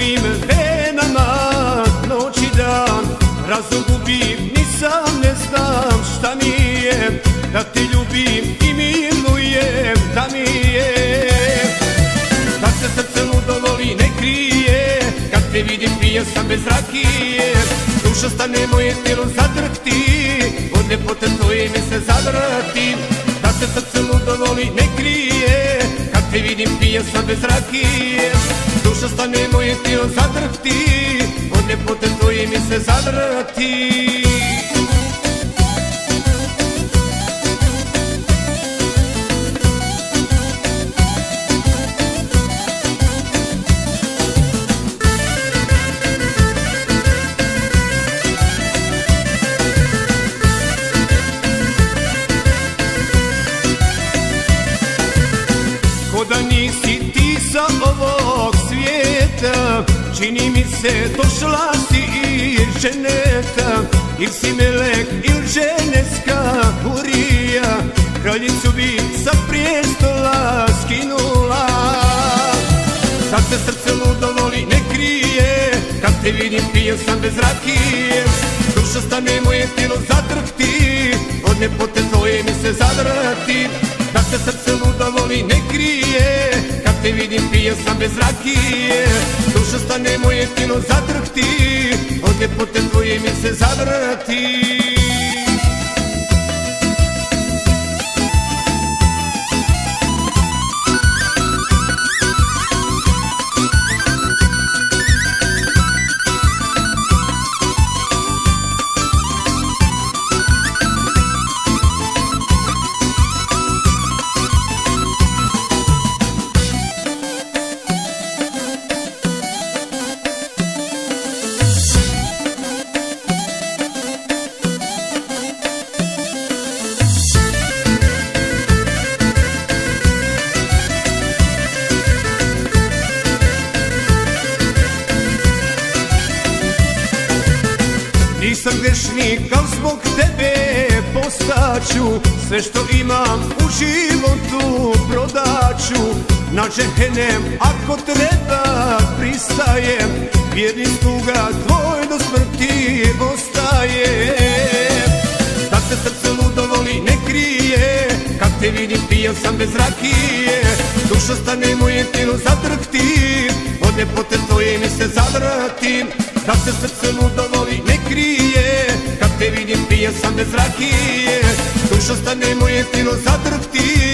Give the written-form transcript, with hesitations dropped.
mojim venama noć i dan, razum gubim, nisam, ne znam šta mi je, da te ljubim i milujem, da mi je. Da se srce ludo voli ne krije, kad te vidim pijan sam bez rakije. Duša stane, moje tijelo zadrhti, od ljepote tvoje mi se zavrti. Da se srce ludo voli ne krije, kad te vidim pijan sam bez rakije. Duša stane, moje tijelo zadrhti, od ljepote tvoje mi se zavrti. Ko da nisi ti sa ovog svijeta, čini mi se došla si iz dženeta. Il si melek, il ženeska hurija, kraljicu bi sa prijestola skinula. Sad se srce ludo voli ne krije, kad te vidim pijan sam bez rakije. Duša stane, moje tijelo zadrhti, od ljepote tvoje mi se zavrti. Da se srce ludo voli ne krije, kad te vidim pijan sam bez rakije. Duša stane, moje tijelo zadrhti, od ljepote tvoje mi se zavrti. Nisam grešnik, al zbog tebe postaću, sve što imam u životu prodaću. Na džehennem ako treba pristajem, vjerni sluga tvoj do smrti ostaje. Da se srce ludo voli ne krije, kad te vidim pijan sam bez rakije. Duša stane, moje tijelo zadrhti, od ljepote tvoje mi se zavrti. Da se srce ludo voli ne krije, kad te vidim pijan sam bez rakije. Duša stane, moje tijelo zadrhti,